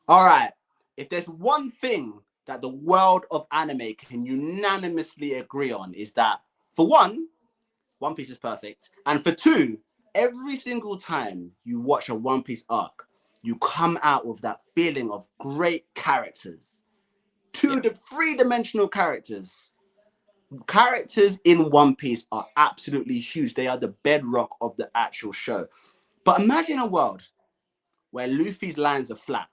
All right. If there's one thing that the world of anime can unanimously agree on, is that for one, One Piece is perfect, and for two, every single time you watch a One Piece arc, you come out with that feeling of great characters, Yeah. three-dimensional characters. Characters in One Piece are absolutely huge. They are the bedrock of the actual show. But imagine a world where Luffy's lines are flat,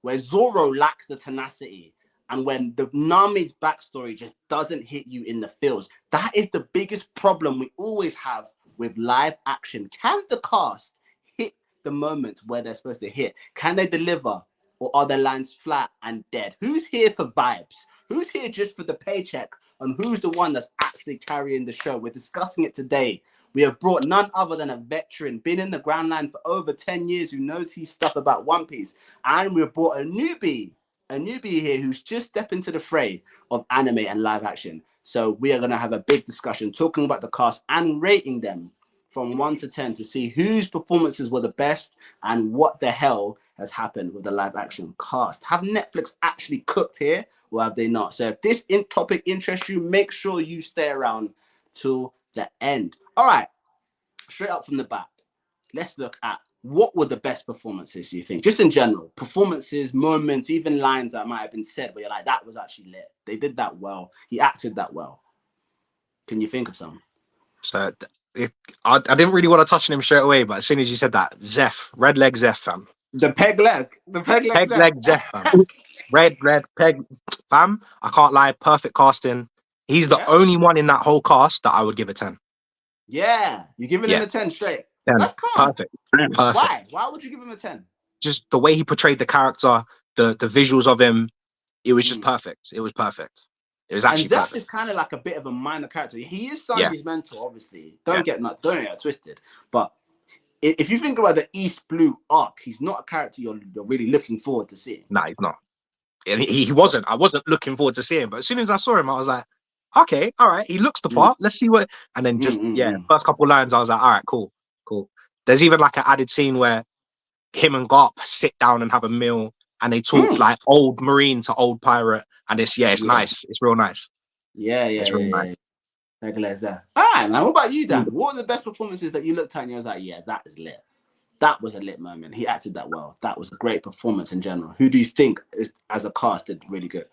where Zoro lacks the tenacity, and when the Nami's backstory just doesn't hit you in the feels. That is the biggest problem we always have with live action. Can the cast hit the moments where they're supposed to hit? Can they deliver? Or are their lines flat and dead? Who's here for vibes? Who's here just for the paycheck? And who's the one that's actually carrying the show? We're discussing it today. We have brought none other than a veteran, been in the ground line for over 10 years, who knows his stuff about One Piece. And we've brought a newbie here who's just stepped into the fray of anime and live action. So we are going to have a big discussion talking about the cast and rating them from 1 to 10 to see whose performances were the best and what the hell has happened with the live action cast. Have Netflix actually cooked here or have they not? So if this topic interests you, make sure you stay around till the end. All right, straight up from the bat, let's look at what were the best performances you think, just in general, performances, moments, even lines that might have been said where you're like, that was actually lit. They did that well. He acted that well. Can you think of some? So I didn't really want to touch on him straight away, but as soon as you said that, Zeph, red leg Zeph, fam, The peg leg peg Zeph. leg Zeph, fam, red peg, fam. I can't lie, perfect casting. He's the Yeah, only one in that whole cast that I would give a 10. yeah. You're giving him Yeah, a 10 straight. 10, That's calm. perfect, perfect. Why would you give him a 10? Just the way he portrayed the character, the visuals of him, it was just Mm. perfect. It was perfect. It was And actually Zeph perfect. is kind of like a bit of a minor character. He is Yeah, Sanji's mentor, obviously. yeah. Don't get twisted. But if you think about the East Blue arc, he's not a character you're really looking forward to seeing. Nah, he's not. And he wasn't. I wasn't looking forward to seeing him, but as soon as I saw him, I was like, okay, all right, he looks the Mm, part. Let's see what. And then mm, just mm, yeah, mm. first couple lines, I was like, all right, cool, cool. There's even like an added scene where him and Garp sit down and have a meal, and they talk Mm. like old Marine to old pirate, and it's Yeah, nice. It's real nice. yeah, yeah, It's real yeah, nice. yeah. Regular Zeph. All right, man. What about you, Mm. Dan? What were the best performances that you looked at and you was like, yeah, that is lit. That was a lit moment. He acted that well. That was a great performance in general. Who do you think is, as a cast, did really good?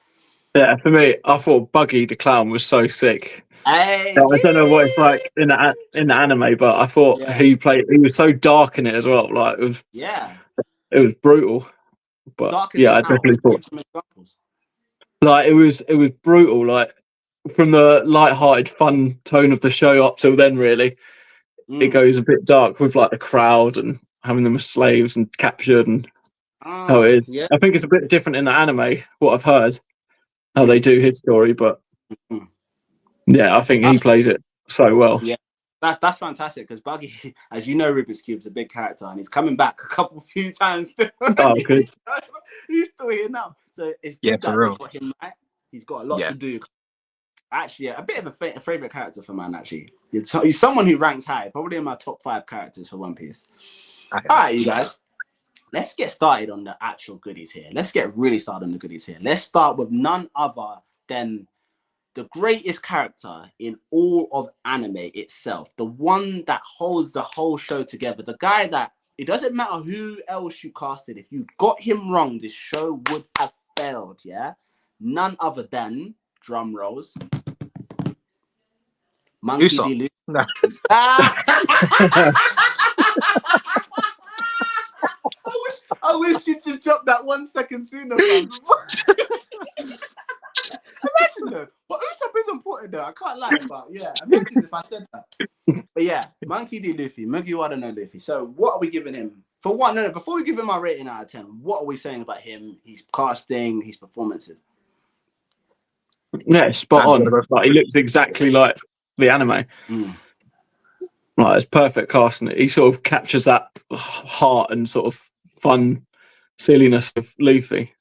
Yeah, for me, I thought Buggy the clown was so sick. Hey, I don't know what it's gee! like in the anime, but I thought Yeah, he was so dark in it as well. Like yeah. it was brutal. But Dark is yeah, in I how? definitely thought Give some examples. like it was brutal. Like from the light-hearted, fun tone of the show up till then, really, it Mm. goes a bit dark with like the crowd and having them as slaves and captured and how it is. Yeah. I think it's a bit different in the anime. What I've heard, how they Mm. do his story, but Mm. yeah, I think he That's, plays it so well. yeah. That's fantastic because Buggy, as you know, Rubik's Cube's a big character and he's coming back a few times still. Oh, good. He's still here now. So it's Yeah, good for that they real. got him right. He's got a lot Yeah, to do. Actually, a bit of a favorite character for man. Actually, he's someone who ranks high, probably in my top 5 characters for One Piece. I All hear right, you guys, let's get started on the actual goodies here. Let's get really started on the goodies here. Let's start with none other than the greatest character in all of anime itself, the one that holds the whole show together, the guy that it doesn't matter who else you casted, if you got him wrong, this show would have failed. Yeah, none other than drum rolls, that. Monkey Usopp. D. Luffy. No. I wish you just dropped that 1 second sooner, man. Imagine though, but Usopp is important though. I can't lie, but yeah, imagine if I said that. But yeah, Monkey D. Luffy, Mugiwara no Luffy. So what are we giving him? For one, no, before we give him our rating out of 10, what are we saying about him, his casting, his performances? Yeah, spot I'm gonna on. go. Like he looks exactly like the anime. Mm. Like it's perfect casting. He sort of captures that heart and sort of fun silliness of Luffy.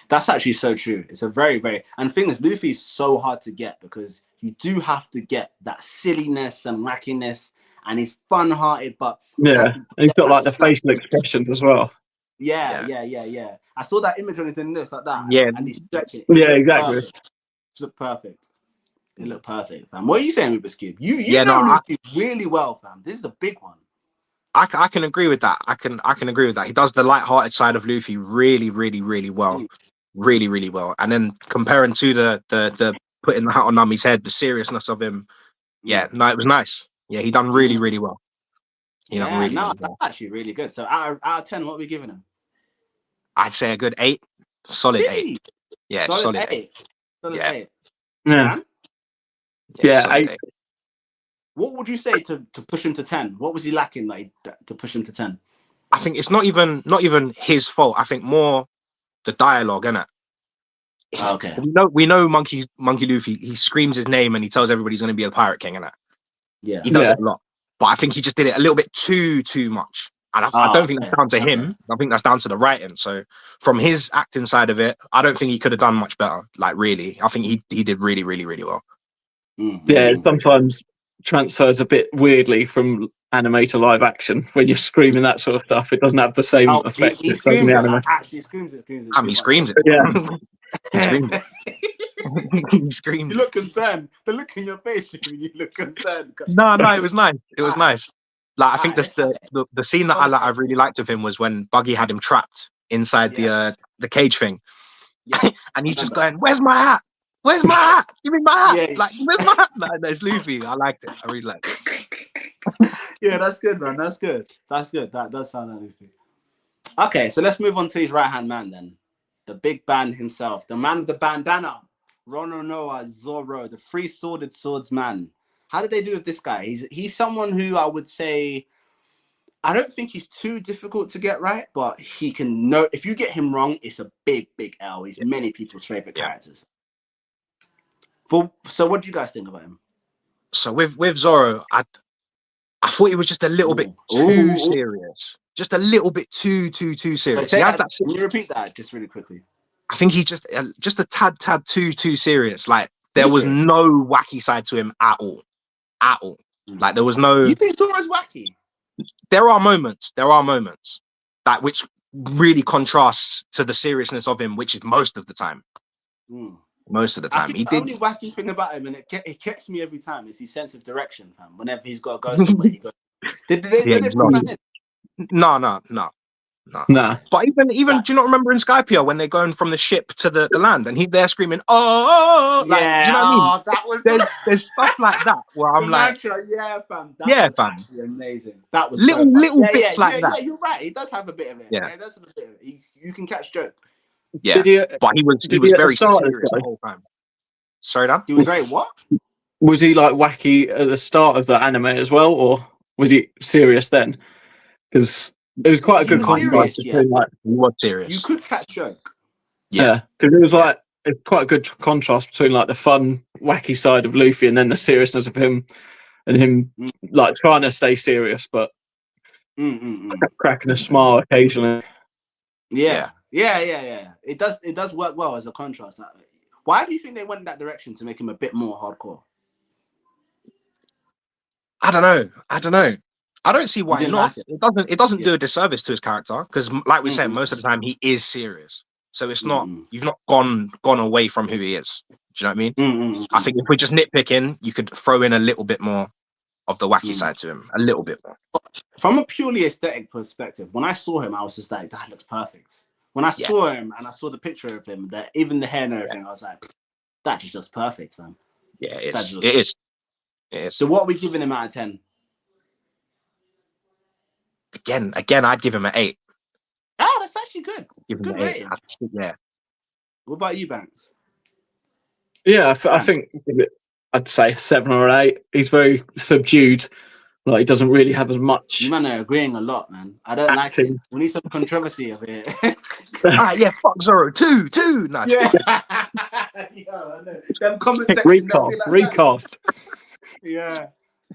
That's actually so true. It's a very, very, and the thing is, Luffy is so hard to get because you do have to get that silliness and wackiness, and he's fun-hearted, but you Yeah, have to and he's get got that like the slight. facial expressions as well. Yeah. I saw that image on his lips like that. Yeah. And he's stretching. Yeah, exactly. Perfect. It looked perfect. It looked perfect, fam. What are you saying, Rubik's Cube? You Yeah, know no, Luffy really well, fam. This is a big one. I can agree with that. I can agree with that. He does the light-hearted side of Luffy really, really, really well. Mm. Really, really well. And then comparing to the putting the hat on Nami's head, the seriousness of him. Yeah, no, it was nice. Yeah, he done really, really well. He done really, really That's well. actually really good. So out of 10, what are we giving him? I'd say a good 8. Solid 8. Jeez. Yeah, Solid solid 8. 8. Solid Yeah. 8. Yeah. Man, Yeah, solid 8. 8. what would you say to push him to 10? What was he lacking to push him to 10? I think it's not even his fault. I think more the dialogue, innit? Okay. We know Monkey Luffy, he screams his name and he tells everybody he's gonna be a pirate king, innit? Yeah. He does it a lot. But I think he just did it a little bit too much. And I don't think that's down to him. I think that's down to the writing. So from his acting side of it, I don't think he could have done much better. Like really. I think he did really, really, really well. Yeah, it sometimes transfers a bit weirdly from anime to live action when you're screaming that sort of stuff. It doesn't have the same effect He as it does in screams the it. anime. Actually screams it. He screams it. Yeah. He screams it. He screams You look concerned. The look in your face, you look concerned. No, it was nice. It was nice. Like I think Alright, the scene that I really liked of him was when Buggy had him trapped inside the cage thing, and he's just going, "Where's my hat? Where's my hat? Give me my hat! Yeah. Like, where's my hat?" Like, there's Luffy. I liked it. I really liked it. Yeah, that's good, man. That's good. That does sound like Luffy. Okay, so let's move on to his right-hand man then. The big band himself. The man with the bandana. Rononoa Zoro, the three-sworded swordsman. How did they do with this guy? He's someone who I would say, I don't think he's too difficult to get right, but he can know if you get him wrong, it's a big L. He's many people's favorite characters. So what do you guys think about him? So with Zoro, I thought he was just a little bit too serious. Just a little bit too serious. He has that. Can you repeat that just really quickly? I think he's just a tad too serious. Like there was no wacky side to him at all. Like there was no. You think Zoro's wacky? There are moments that which really contrasts to the seriousness of him, which is most of the time. Most of the time, the only wacky thing about him, and it gets me every time, is his sense of direction, fam. Whenever he's got to go somewhere, he goes. Did they bring that in? No. Nah. But even do you not remember in Skypiea when they're going from the ship to the land and they're screaming, "Oh!" Like, do you know what I mean? That was there's stuff like that where I'm like, mantra, fam. Fam. Actually amazing. That was little bits like that. Yeah, you're right. He does have a bit of it. Yeah, he does have a bit of it. You can catch joke. Yeah, but he was very serious the whole time. Sorry, Dan? He was very what? Was he like wacky at the start of the anime as well, or was he serious then? Because it was quite a good contrast between like he was serious. You could catch joke. Yeah, because it was like it's quite a good contrast between like the fun, wacky side of Luffy and then the seriousness of him and him like trying to stay serious but cracking a smile occasionally. Yeah. It does work well as a contrast. Why do you think they went in that direction to make him a bit more hardcore? I don't know. I don't see why not. Like it doesn't do a disservice to his character because, like we said, most of the time he is serious. So it's not you've not gone away from who he is. Do you know what I mean? I think if we're just nitpicking, you could throw in a little bit more of the wacky side to him, a little bit more. From a purely aesthetic perspective, when I saw him, I was just like, that looks perfect. When I saw him and I saw the picture of him, even the hair and everything, I was like, that just looks perfect, man. Yeah, it is. So what are we giving him out of 10? Again, I'd give him an 8. Oh, that's actually good. Give him good an 8. rating. Yeah. What about you, Banks? Yeah, I think I'd say 7 or 8. He's very subdued. Like he doesn't really have as much. You man are agreeing a lot, man. I don't like it. We need some controversy over here. Fuck Zoro. Two. No, yeah. Yo, I know. Them comment section. Recast. Yeah.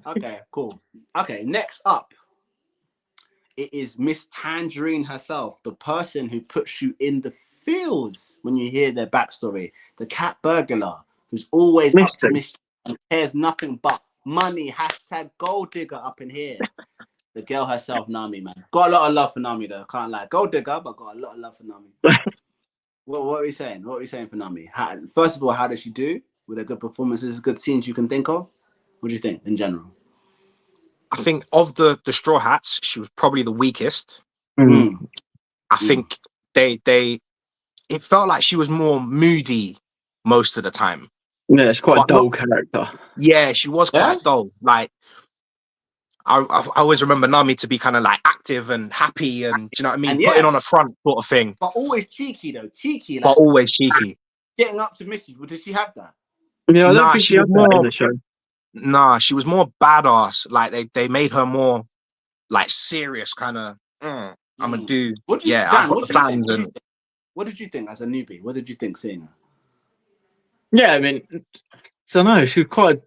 Okay, cool. Okay, next up. It is Miss Tangerine herself, the person who puts you in the feels when you hear their backstory. The cat burglar who's always up to mischief and cares nothing but money. # gold digger up in here. The girl herself, Nami, man. Got a lot of love for Nami, though. Can't lie. Gold digger, but got a lot of love for Nami. What are we saying? What are we saying for Nami? First of all, how did she do? Were there good performances, good scenes you can think of? What do you think in general? I think of the Straw Hats, she was probably the weakest. I think it felt like she was more moody most of the time. Yeah, it's quite a dull character. Yeah, she was quite dull. Like, I always remember Nami to be kind of like active and happy and, do you know what I mean? Putting on a front sort of thing. But always cheeky, though. Cheeky. Like, but always cheeky. Getting up to mischief. Did she have that? Yeah, I don't think she had that in the show. Nah, she was more badass. Like, they made her more, like, serious kind of, I'm going to do, I've got the plans. What did you think as a newbie? What did you think seeing her? Yeah, I mean, I don't know. She was quite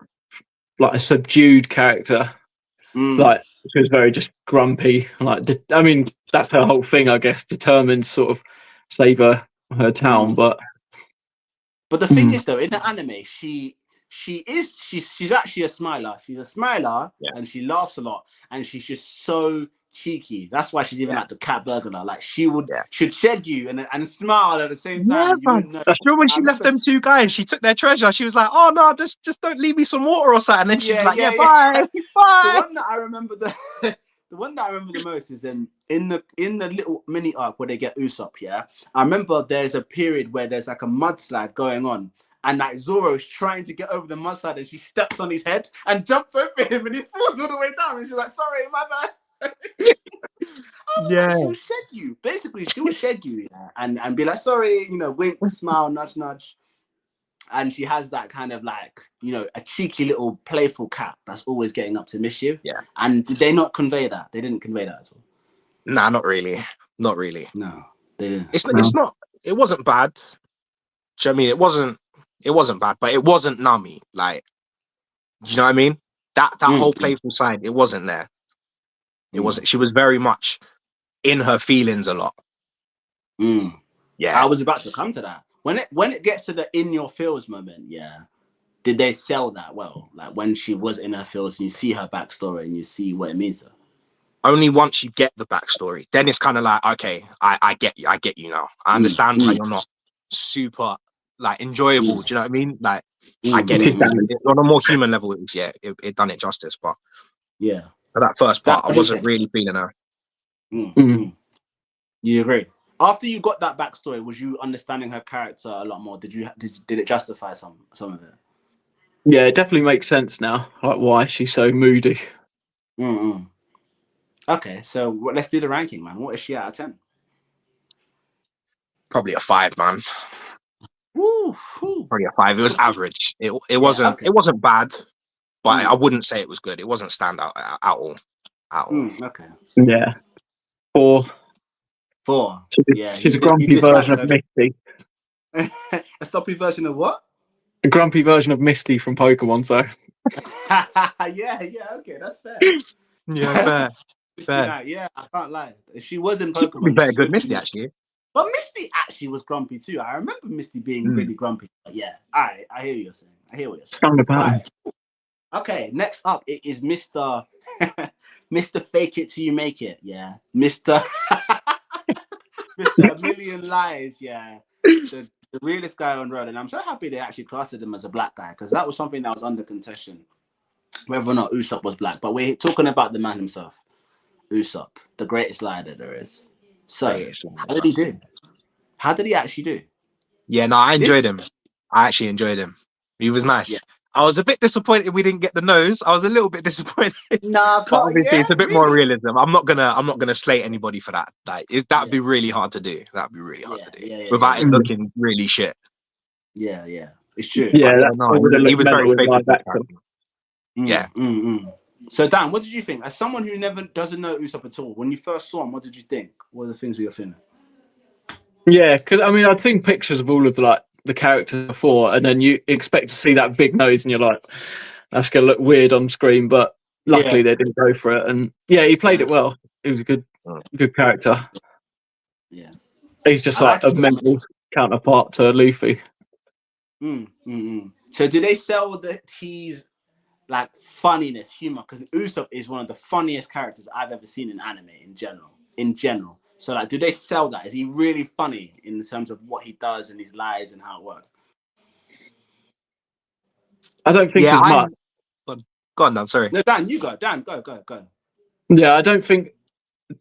like a subdued character. Like, she was very just grumpy. Like, I mean, that's her whole thing, I guess. Determined to sort of save her town, but the thing is, though, in the anime, she's actually a smiler. She's a smiler, and she laughs a lot, and she's just so cheeky. That's why she's even like the cat burglar. Like, should shed you and smile at the same time. Yeah, man. I sure when she left them two guys, she took their treasure. She was like, "Oh no, just don't leave me some water or something." And then she's like, "Yeah, bye, bye." The one that I remember the one that I remember the most is in the little mini arc where they get Usopp. Yeah, I remember there's a period where there's like a mudslide going on. And like Zoro's trying to get over the mudslide, and she steps on his head and jumps over him, and he falls all the way down. And she's like, "Sorry, my bad." Like, she will shed you. Basically, she will shed you, and be like, "Sorry," wink, smile, nudge, nudge. And she has that kind of like, a cheeky little playful cat that's always getting up to mischief. Yeah. And did they not convey that? They didn't convey that at all. Nah, not really. Not really. No, they didn't. It's not. It wasn't bad. Do you know what I mean? It wasn't bad, but it wasn't Nami. Like, do you know what I mean? That whole playful side, it wasn't there. It wasn't. She was very much in her feelings a lot. Yeah, I was about to come to that. When it gets to the in your feels moment, did they sell that well? Like when she was in her feels, and you see her backstory and you see what it means to her. Only once you get the backstory, then it's kind of like, okay, I get you now. I understand why you're not super like enjoyable. Do you know what I mean? Like, I get it. On a more human level, it done it justice. But for that first part, I wasn't really feeling her. You agree? After you got that backstory, was you understanding her character a lot more? Did it justify some of it? Yeah, it definitely makes sense now, like why she's so moody. Okay, so let's do the ranking, man. What is she out of 10? Probably a 5, man. Woo. Probably a 5. It was average. It wasn't bad, but I wouldn't say it was good. It wasn't standout at all. Okay. Yeah. 4. She's a grumpy version of Misty. A sloppy version of what? A grumpy version of Misty from Pokemon, so. Okay, that's fair. Yeah, fair. Yeah, I can't lie. If she was in Pokemon, she'd be better good Misty, actually. But Misty actually was grumpy too. I remember Misty being really grumpy. But yeah, I hear what you're saying. Right. Okay, next up it is Mr. Mr. Fake It Till You Make It. Yeah, Mr. Mr. A Million Lies. Yeah, the realest guy on road, and I'm so happy they actually classed him as a black guy because that was something that was under contention, whether or not Usopp was black. But we're talking about the man himself, Usopp, the greatest liar that there is. So, how did he do? How did he actually do? Yeah, no, I enjoyed him. I actually enjoyed him. He was nice. Yeah. I was a bit disappointed we didn't get the nose. I was a little bit disappointed. Nah, but obviously it's a bit more realism. I'm not gonna slate anybody for that. Like, that'd be really hard to do. That'd be really hard to do without it looking really shit. Yeah, it's true. Yeah, he was very faithful. Yeah. So Dan, what did you think? As someone who doesn't know Usopp at all, when you first saw him, what did you think? What were the things you were feeling? Yeah, because I mean, I'd seen pictures of all of the characters before, and then you expect to see that big nose, and you're like, that's gonna look weird on screen. But luckily, they didn't go for it, and he played it well. He was a good character. Yeah, he's just like a mental counterpart to Luffy. So, do they sell that he's like funniness, humor, because Usopp is one of the funniest characters I've ever seen in anime in general. So like, do they sell that? Is he really funny in terms of what he does and his lies and how it works? I don't think as much. Go on, Dan. Sorry. No, Dan, you go. Dan, go. Yeah, I don't think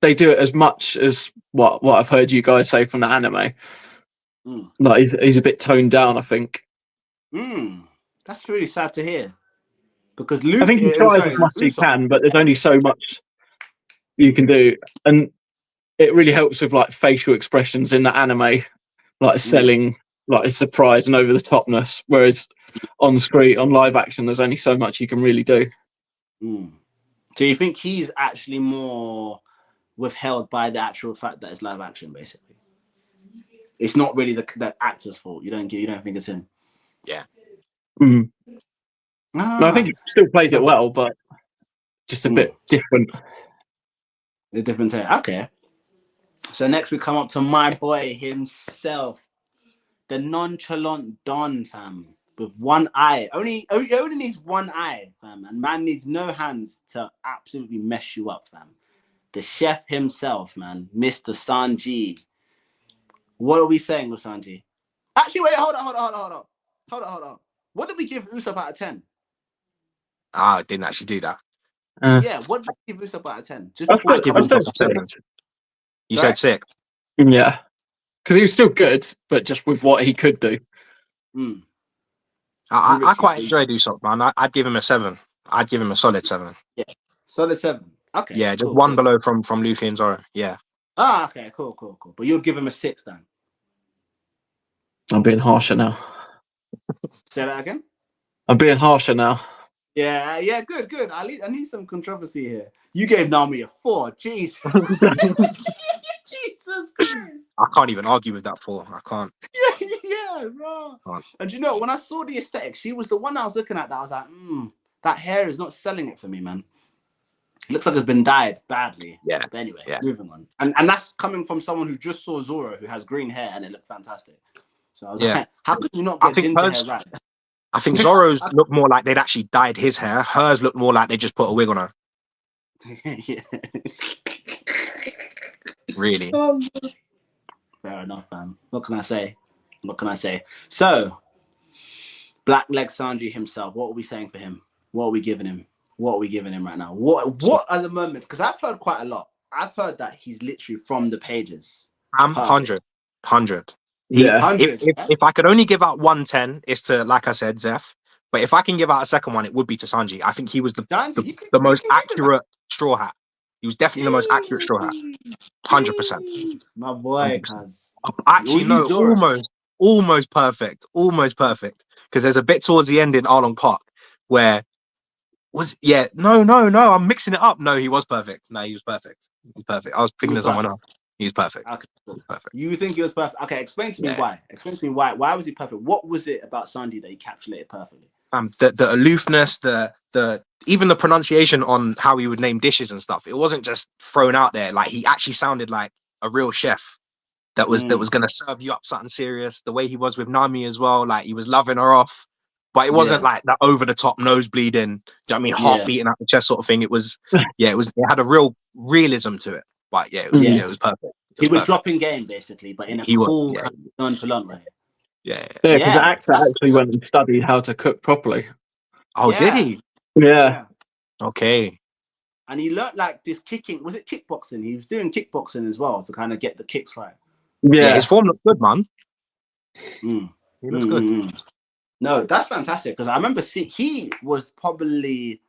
they do it as much as what I've heard you guys say from the anime. Like he's a bit toned down, I think. That's really sad to hear. Because Luffy, I think he tries as much as he can, but there's only so much you can do, and it really helps with like facial expressions in the anime, like selling like a surprise and over the topness. Whereas on screen, on live action, there's only so much you can really do. So you think he's actually more withheld by the actual fact that it's live action, basically? It's not really the actor's fault. You don't think it's him? Yeah. No, I think he still plays it well, but just a bit different. A different take. Okay. So next we come up to my boy himself, the nonchalant Don, fam, with one eye. Only needs one eye, fam, and man needs no hands to absolutely mess you up, fam. The chef himself, man, Mr. Sanji. What are we saying with Sanji? Actually, wait, hold on. What did we give Usopp out of 10? I didn't actually do that. Yeah, what did we give Usopp out of 10? Just before I give him 7. You said 6. Yeah, because he was still good, but just with what he could do. I quite enjoyed Usopp, man. I'd give him a 7. I'd give him a solid 7. Yeah, solid 7. Okay. Yeah, just one below from Luffy and Zoro. Yeah. Okay, cool. But you'll give him a 6 then. I'm being harsher now. Say that again. I'm being harsher now. Yeah, good. I need some controversy here. You gave Nami a 4. Jeez. Jesus Christ. I can't even argue with that 4. I can't. Yeah, bro. And you know, when I saw the aesthetic, she was the one I was looking at that I was like, that hair is not selling it for me, man. It looks like it's been dyed badly. Yeah. But anyway, moving on. And that's coming from someone who just saw Zoro, who has green hair, and it looked fantastic. So I was like, how could you not get ginger hair right? I think Zoro's looked more like they'd actually dyed his hair. Hers looked more like they just put a wig on her. Yeah. Really? Fair enough, fam. What can I say? So, Black Leg Sanji himself, what are we saying for him? What are we giving him? Right now? What are the moments? Because I've heard quite a lot. I've heard that he's literally from the pages. I'm 100. Yeah. 100. If I could only give out 110, it's to, like I said, Zeph. But if I can give out a second one, it would be to Sanji. I think he was the most accurate Straw Hat. He was definitely the most accurate Straw Hat. 100%. My boy, cuz. Actually, no, almost perfect. Because there's a bit towards the end in Arlong Park where no, I'm mixing it up. No, he was perfect. No, he was perfect. I was thinking of someone else. He was perfect. Okay, cool. Perfect. You think he was perfect? Okay, explain to me why. Explain to me why. Why was he perfect? What was it about Sanji that he encapsulated perfectly? The aloofness, the even the pronunciation on how he would name dishes and stuff. It wasn't just thrown out there. Like, he actually sounded like a real chef that was going to serve you up something serious. The way he was with Nami as well, like he was loving her off, but it wasn't like that over the top nose bleeding. Do you know what I mean? Heart beating out the chest sort of thing. It was it had a real realism to it. But it was perfect. He was dropping game basically, but in a cool, kind of nonchalant way. Yeah, because the actor actually went and studied how to cook properly. Oh, did he? Yeah. Okay. And he learned like this kicking. Was it kickboxing? He was doing kickboxing as well to kind of get the kicks right. Yeah, his form looked good, man. He looks good. No, that's fantastic because I remember he was probably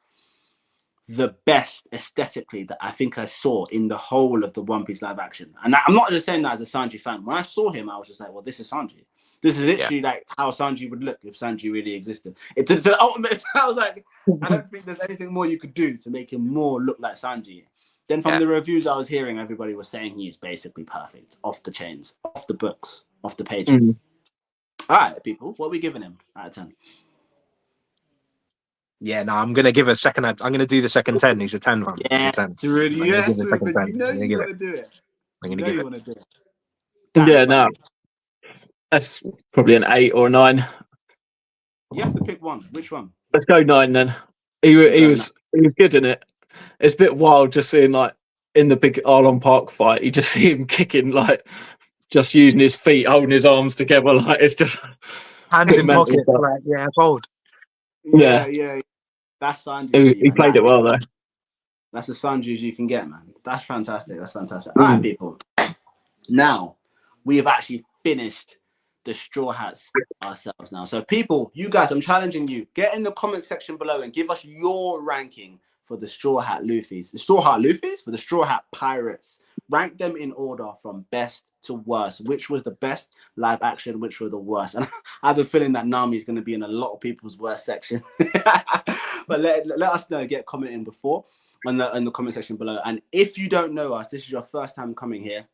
the best aesthetically that I think I saw in the whole of the One Piece live action. And I'm not just saying that as a Sanji fan. When I saw him, I was just like, well, this is Sanji. This is literally like how Sanji would look if Sanji really existed. It's an ultimate. I was like, I don't think there's anything more you could do to make him more look like Sanji. Then from the reviews I was hearing, everybody was saying he's basically perfect, off the chains, off the books, off the pages. All right, people, what are we giving him out of 10? Yeah, no, I'm gonna give a second. I'm gonna do the second 10. He's a 10, man. Yeah, it's a 10. It's really but you know you want to do it. I'm gonna give it. Want to do it. Yeah, no, that's probably an 8 or a 9. You have to pick one. Which one? Let's go 9 then. he was good in it. It's a bit wild just seeing like in the big Arlon Park fight, you just see him kicking, like just using his feet, holding his arms together, like it's just hands in mental pockets. stuff. Like, yeah, bold. Yeah. That's Sanju. He played it well though. That's the Sanjus you can get, man. That's fantastic. All right, people. Now we have actually finished the straw hats ourselves now. So people, you guys, I'm challenging you. Get in the comment section below and give us your ranking for the straw hat Luffys. The straw hat Luffys for the straw hat pirates. Rank them in order from best to worst. Which was the best live action? Which were the worst? And I have a feeling that Nami is going to be in a lot of people's worst section. But let us know. Get commenting before in the comment section below. And if you don't know us, this is your first time coming here.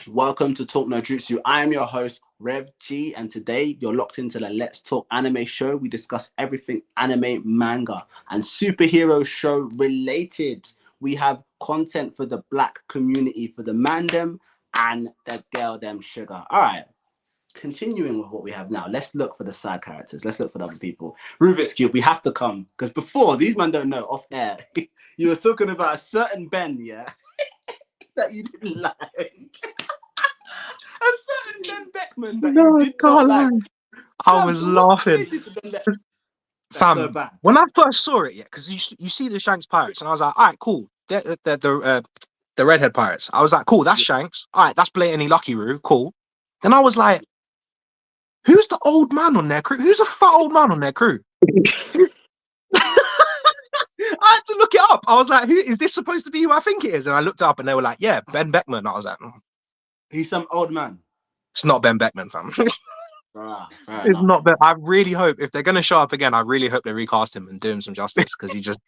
Welcome to Talk-No-Jutsu. I am your host, Rev G, and today you're locked into the Let's Talk Anime show. We discuss everything anime, manga, and superhero show related. We have content for the black community, for the mandem, and the girl them sugar. All right, continuing with what we have now, let's look for the side characters. Let's look for the other people. Rubik's Cube, we have to come, because before, these men don't know, off air, you were talking about a certain Ben, yeah, that you didn't like. A certain Ben Beckman that you did not like. I was laughing. That's so bad. When I first saw it, yeah, because you see the Shanks pirates, and I was like, all right, cool. The redhead pirates. I was like, cool, that's Shanks. All right, that's blatantly Lucky Roo. Cool. Then I was like, who's the old man on their crew? Who's a fat old man on their crew? I had to look it up. I was like, who is this supposed to be who I think it is? And I looked up and they were like, yeah, Ben Beckman. I was like, he's some old man. It's not Ben Beckman, fam. It's enough. not Ben. I really hope if they're gonna show up again, I really hope they recast him and do him some justice, because he just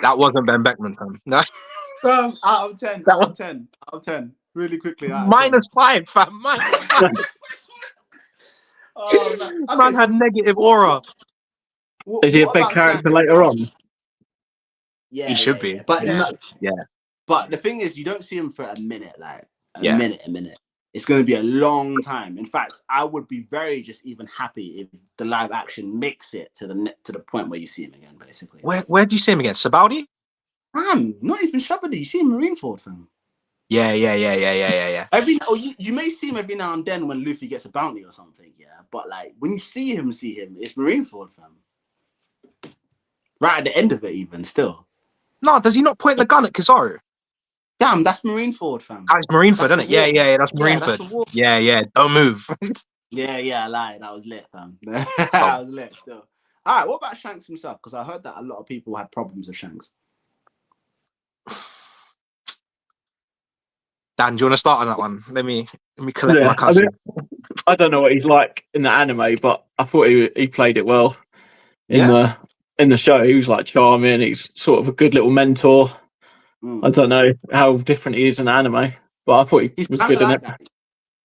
that wasn't Ben Beckman, fam. No. Out of 10, out of 10. Really quickly. -5, fam. -5. Oh, man. Okay, Man had negative aura. Is he a big character later on? Yeah, he should be. But yeah. But the thing is, you don't see him for a minute, like a Yeah. minute. It's going to be a long time. In fact, I would be very just even happy if the live action makes it to the point where you see him again, basically. Where do you see him again? Sabaudi? Not even Shabadi. You see him Marineford, fam. Yeah. You may see him every now and then when Luffy gets a bounty or something, yeah. But like when you see him, it's Marineford, fam. Right at the end of it, even still. No, does he not point the gun at Kizaru? Damn, that's Marineford, fam. That's Marineford, isn't it? Yeah, that's Marineford. Yeah, don't move. Yeah, I lied. That was lit, fam. That was lit still. All right, what about Shanks himself? Because I heard that a lot of people had problems with Shanks. Dan, do you want to start on that one? Let me collect my cousin. I don't know what he's like in the anime, but I thought he played it well in the show. He was like charming. He's sort of a good little mentor. I don't know how different he is in anime, but I thought he was good in it.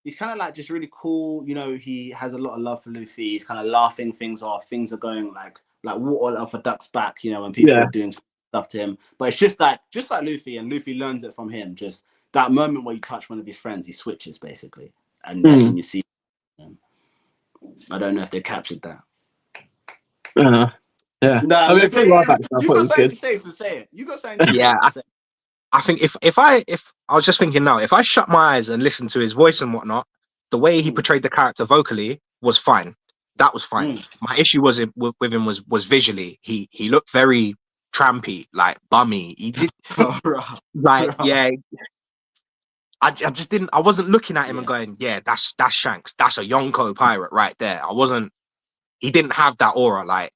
He's kind of like just really cool. You know, he has a lot of love for Luffy. He's kind of laughing things off. Things are going like water off a duck's back, you know, when people are doing stuff to him. But it's just like Luffy, and Luffy learns it from him. Just that moment where you touch one of his friends, he switches basically. And that's when you see him. I don't know if they captured that. Yeah. No, I mean, you got something to say, so say it. You got something to say, so say it. I think if I was just thinking now, if I shut my eyes and listen to his voice and whatnot, the way he portrayed the character vocally was fine. That was fine. My issue with him was visually. He looked very trampy, like bummy. He did yeah. I just didn't. I wasn't looking at him and going, yeah, that's Shanks. That's a Yonko pirate right there. I wasn't. He didn't have that aura. Like,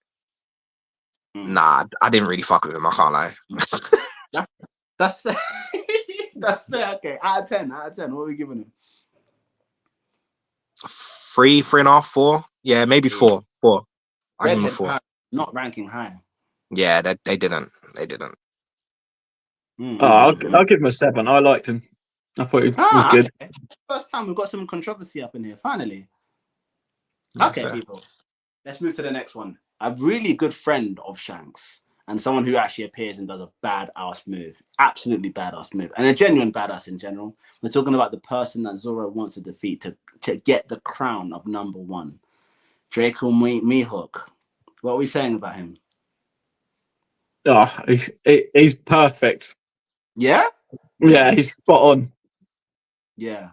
nah, I didn't really fuck with him. I can't lie. That's fair. Okay, out of 10. What are we giving him? 3, 3.5, 4. Yeah, maybe 4. I give him a 4. Not ranking high. Yeah, they didn't. I'll give him a 7. I liked him. I thought he was good. Okay. First time we've got some controversy up in here. Finally. Okay, people. Let's move to the next one. A really good friend of Shanks, and someone who actually appears and does a badass move. Absolutely badass move. And a genuine badass in general. We're talking about the person that Zoro wants to defeat to get the crown of #1. Draco Mihawk. What are we saying about him? Oh, he's perfect. Yeah? Yeah, he's spot on. Yeah.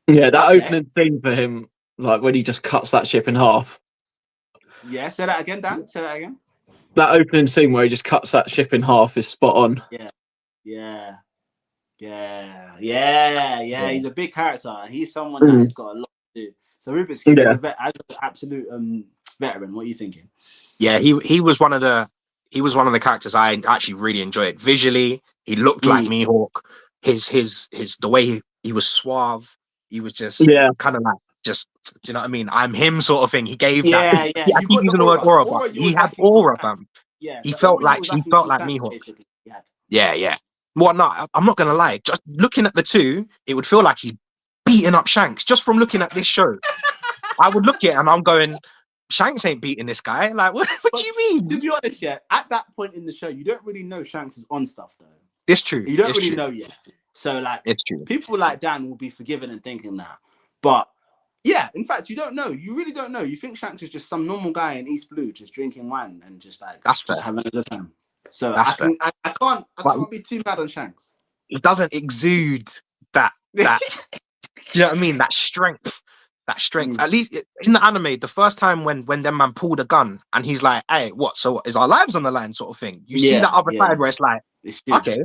Yeah, that Okay. opening scene for him, like when he just cuts that ship in half. Yeah, say that again, Dan. Say that again. That opening scene where he just cuts that ship in half is spot on. Yeah. He's a big character. He's someone that has got a lot to do. So Rubik's Cube is as an absolute veteran. What are you thinking? Yeah, he was one of the characters I actually really enjoyed. Visually, he looked like Mihawk. His the way he was suave. He was just kind of like just, do you know what I mean? I'm him sort of thing. He gave that. Yeah. I You keep got the using the word aura. aura, The but aura you he was had lacking from aura, Shanks. fam. Yeah. He The felt aura you like was he lacking felt from like Shanks, Mihawk. basically. Yeah. Yeah. Well, no, I'm not gonna lie. Just looking at the two, it would feel like he's beating up Shanks just from looking at this show. I would look at it and I'm going, Shanks ain't beating this guy. Like, what do you mean? To be honest, yeah, at that point in the show, you don't really know Shanks is on stuff though. It's true. You don't It's really true. know yet. So like, It's true. people like Dan will be forgiven and thinking that. But yeah, in fact, you don't know. You really don't know. You think Shanks is just some normal guy in East Blue, just drinking wine and just That's fair. having a good time. So That's fair. I can't be too mad on Shanks. He doesn't exude that. Do you know what I mean? That strength. At least in the anime, the first time when them man pulled a gun and he's like, "Hey, what? So is our lives on the line?" sort of thing. You see that other side where it's like, okay,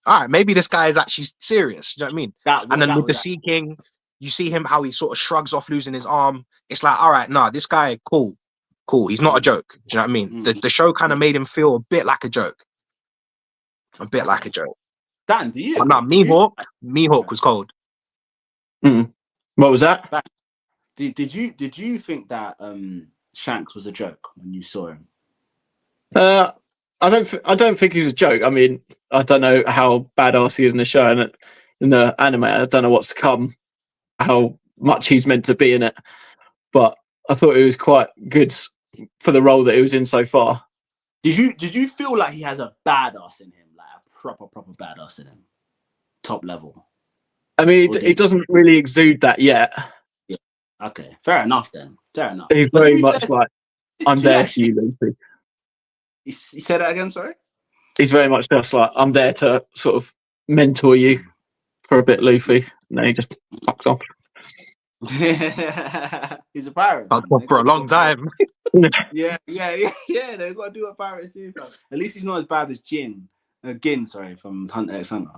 all right, maybe this guy is actually serious. Do you know what I mean? And then with the Sea King, you see him how he sort of shrugs off losing his arm. It's like, all right, nah, this guy, cool. He's not a joke. Do you know what I mean? The show kind of made him feel a bit like a joke. Like a joke. Dan, do you? But nah, Mihawk was cold. What was that? Did you think that Shanks was a joke when you saw him? I don't think he's a joke. I mean, I don't know how badass he is in the show and in the anime. I don't know what's to come, how much he's meant to be in it. But I thought he was quite good for the role that he was in so far. Did you feel like he has a badass in him, like a proper badass in him, top level? I mean, it doesn't really exude that yet. Yeah. Okay, fair enough then. Fair enough. He's very much like, I'm there for you, Luffy. You said that again, sorry? He's very much just like, I'm there to sort of mentor you for a bit, Luffy. And then he just fucks off. He's a pirate. For a long time. Yeah. They've got to do what pirates do. Fam. At least he's not as bad as Gin, from Hunter x Hunter.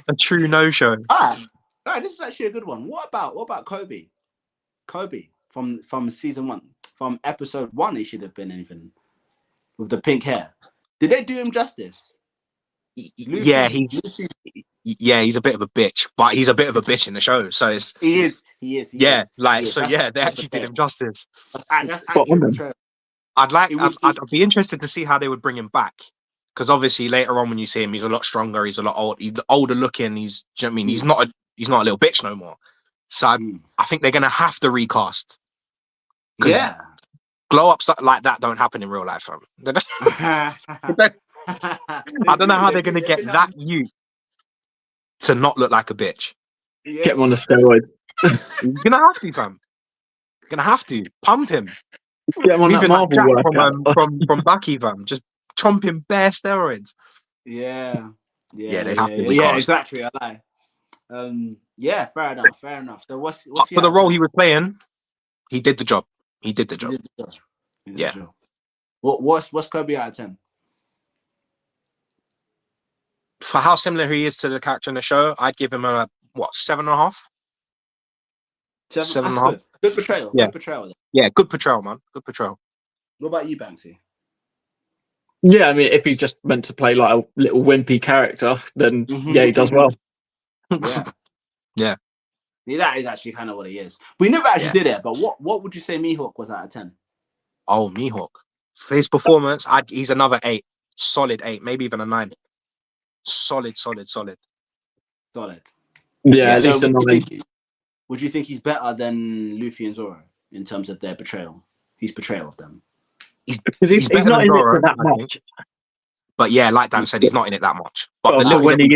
A true no-show. All right, this is actually a good one. What about Kobe? Kobe from season 1, from episode 1, he should have been even with the pink hair. Did they do him justice? Yeah, he's a bit of a bitch, but he's a bit of a bitch in the show. So it's he is. They actually did him justice. That's accurate. I'd be interested to see how they would bring him back, because obviously later on when you see him, he's a lot stronger. He's a lot old. He's older looking. Do you know what I mean? He's not a little bitch no more. So I think they're gonna have to recast. Yeah, glow ups like that don't happen in real life, fam. I don't know how they're gonna get that youth to not look like a bitch. Get him on the steroids. You're gonna have to, fam. You're gonna have to pump him. Get him on that Marvel workout from Bucky, fam. Just chomp him bare steroids. Yeah, they have to recast. Exactly. I lie. Yeah, fair enough. So what's for the role he was playing? He did the job. He did the job. Yeah. What's Kobe out of 10? For how similar he is to the character in the show, I'd give him a 7.5. 7.5. Good portrayal. Yeah. Good portrayal. Yeah, good portrayal, man. Good portrayal. What about you, Banksy? Yeah, I mean, if he's just meant to play like a little wimpy character, then he does well. Yeah, that is actually kind of what he is. We never actually did it, but what would you say Mihawk was out of 10? Oh, Mihawk. For his performance, he's another 8. Solid 8, maybe even a 9. Solid. Yeah, at least a 9. Would you think he's better than Luffy and Zoro in terms of their portrayal? His portrayal of them. He's not in it that much. But yeah, like Dan said, he's not in it that much. But the little when he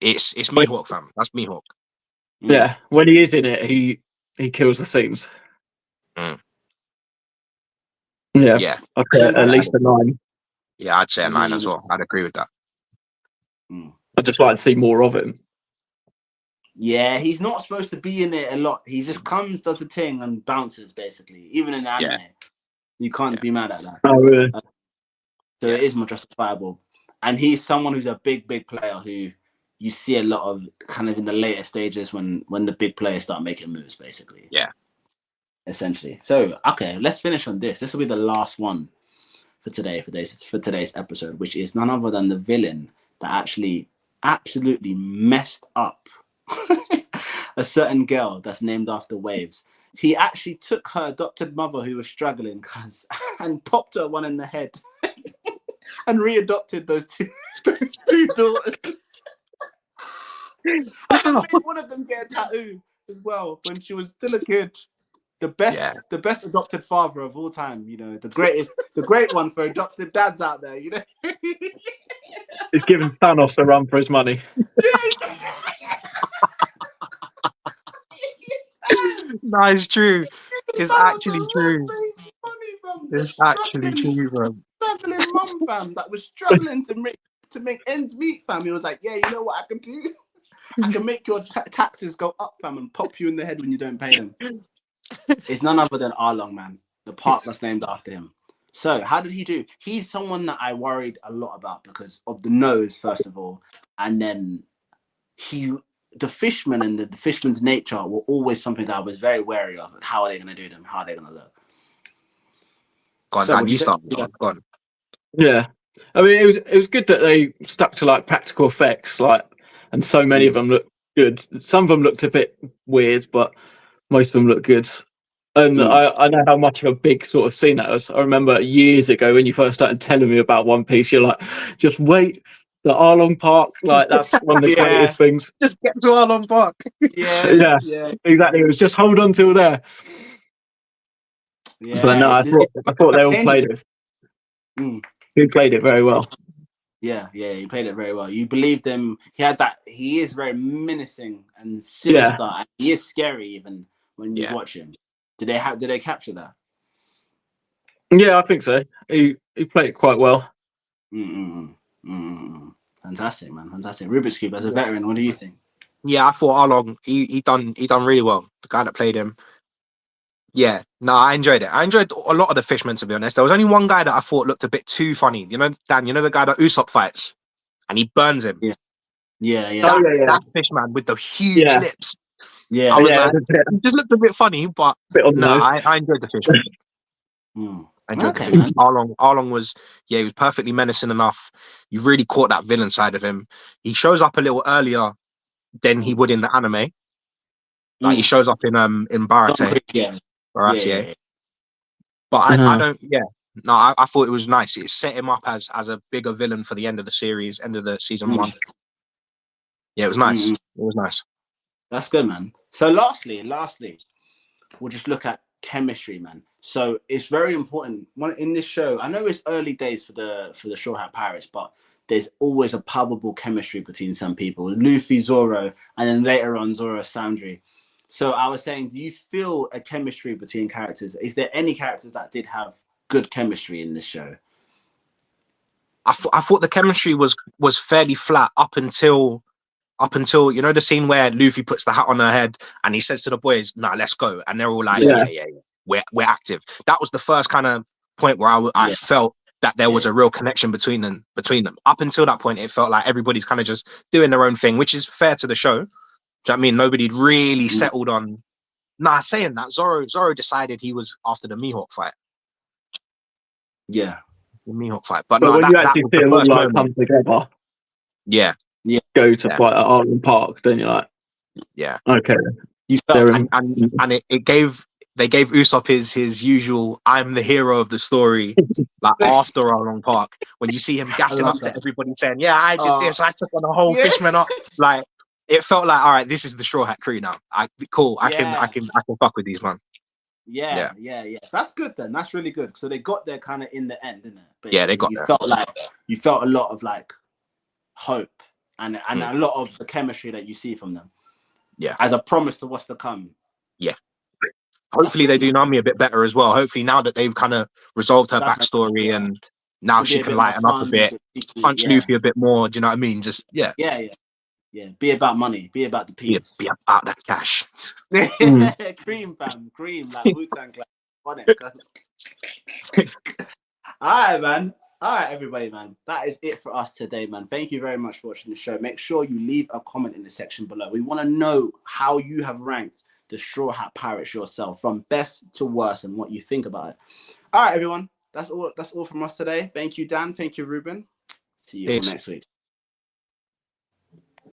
is, it's Mihawk, fam. That's Mihawk. Yeah, when he is in it, he kills the scenes. Yeah. Yeah. Okay, at least a 9. Yeah, I'd say a 9 as well. I'd agree with that. I'd just like to see more of him. Yeah, he's not supposed to be in it a lot. He just comes, does the thing, and bounces, basically. Even in the anime. You can't be mad at that. Oh, really? So it is more justifiable. And he's someone who's a big player who you see a lot of kind of in the later stages when the big players start making moves, basically. Yeah. Essentially. So, okay, let's finish on this. This will be the last one for today's episode, which is none other than the villain that actually absolutely messed up a certain girl that's named after Waves. He actually took her adopted mother who was struggling and popped her one in the head and readopted those two daughters. And then made one of them get a tattoo as well when she was still a kid. The best adopted father of all time, you know, the great one for adopted dads out there, you know. He's giving Thanos a run for his money. No, it's true. It's actually true. It's actually true, bro. Struggling mum, fam, that was struggling to make ends meet, fam. He was like, yeah, you know what I can do? I can make your taxes go up, fam, and pop you in the head when you don't pay them. It's none other than Arlong, man. The park that's named after him. So, how did he do? He's someone that I worried a lot about because of the nose, first of all, and then the fishmen and the fishman's nature were always something that I was very wary of. How are they going to do them? How are they going to look? Go on, Dan, you start. Go on. Yeah, I mean, it was good that they stuck to like practical effects, and so many of them look good. Some of them looked a bit weird, but most of them look good. And I know how much of a big sort of scene that was. I remember years ago when you first started telling me about One Piece, you're like, just wait, the Arlong Park, like that's one of the greatest things. Just get to Arlong Park. Yeah, exactly. It was just hold on till there. Yeah, but no, I thought they all played it. He played it very well. Yeah, he played it very well. You believed him. He is very menacing and sinister. Yeah. And he is scary even when you watch him. Did they capture that? Yeah, I think so. He played it quite well. Fantastic, man. Fantastic. Rubik's Cube, as a veteran, what do you think? Yeah, I thought Arlong, he done really well. The guy that played him. Yeah, no, I enjoyed it. I enjoyed a lot of the fishmen, to be honest. There was only one guy that I thought looked a bit too funny. You know, Dan, you know the guy that Usopp fights? And he burns him. Yeah. That fishman with the huge lips. Yeah. I was like, it just looked a bit funny, but no, I enjoyed the fishman. I enjoyed the fishman. Arlong was, he was perfectly menacing enough. You really caught that villain side of him. He shows up a little earlier than he would in the anime. Like he shows up in Baratie. Yeah. But I don't. Yeah, no, I thought it was nice. It set him up as a bigger villain for the end of the series, end of the season 1. Yeah, it was nice. It was nice. That's good, man. So lastly, we'll just look at chemistry, man. So it's very important in this show. I know it's early days for the Straw Hat Pirates, but there's always a palpable chemistry between some people. Luffy, Zoro, and then later on Zoro, Sandry. So I was saying, do you feel a chemistry between characters? Is there any characters that did have good chemistry in this show? I thought the chemistry was fairly flat up until you know the scene where Luffy puts the hat on her head and he says to the boys, "Nah, let's go," and they're all like, "Yeah, we're active." That was the first kind of point where I felt that there was a real connection between them. Up until that point, it felt like everybody's kind of just doing their own thing, which is fair to the show. Do you know what I mean? Nobody really settled on. Nah, saying that, Zoro decided he was after the Mihawk fight. Yeah. The Mihawk fight. But no, when you actually see them all like come together. Yeah. Go to fight at Arlong Park, then you're like, yeah. Okay. And they gave Usopp his usual "I'm the hero of the story" like after Arlong Park, when you see him gassing up to everybody saying, "Yeah, I did this, I took on the whole fishman up." Like it felt like, all right, this is the Straw Hat crew now. I can fuck with these man. Yeah. That's good then. That's really good. So they got there kind of in the end, didn't it? Basically. Yeah, they got there. You felt a lot of like hope and a lot of the chemistry that you see from them. Yeah. As a promise to what's to come. Yeah. hopefully they do Nami a bit better as well. Hopefully now that they've kind of resolved her Definitely, backstory yeah. and now It'll be she a can bit more lighten up a fun, bit, cheeky, punch yeah. Luffy a bit more. Do you know what I mean? Just Yeah. Be about money. Be about the peas. be about that cash. Cream, fam. Cream, like Wu-Tang Clan on it. Cause... All right, man. All right, everybody, man. That is it for us today, man. Thank you very much for watching the show. Make sure you leave a comment in the section below. We want to know how you have ranked the Straw Hat Pirates yourself, from best to worst, and what you think about it. All right, everyone. That's all from us today. Thank you, Dan. Thank you, Ruben. See you all Peace. next week.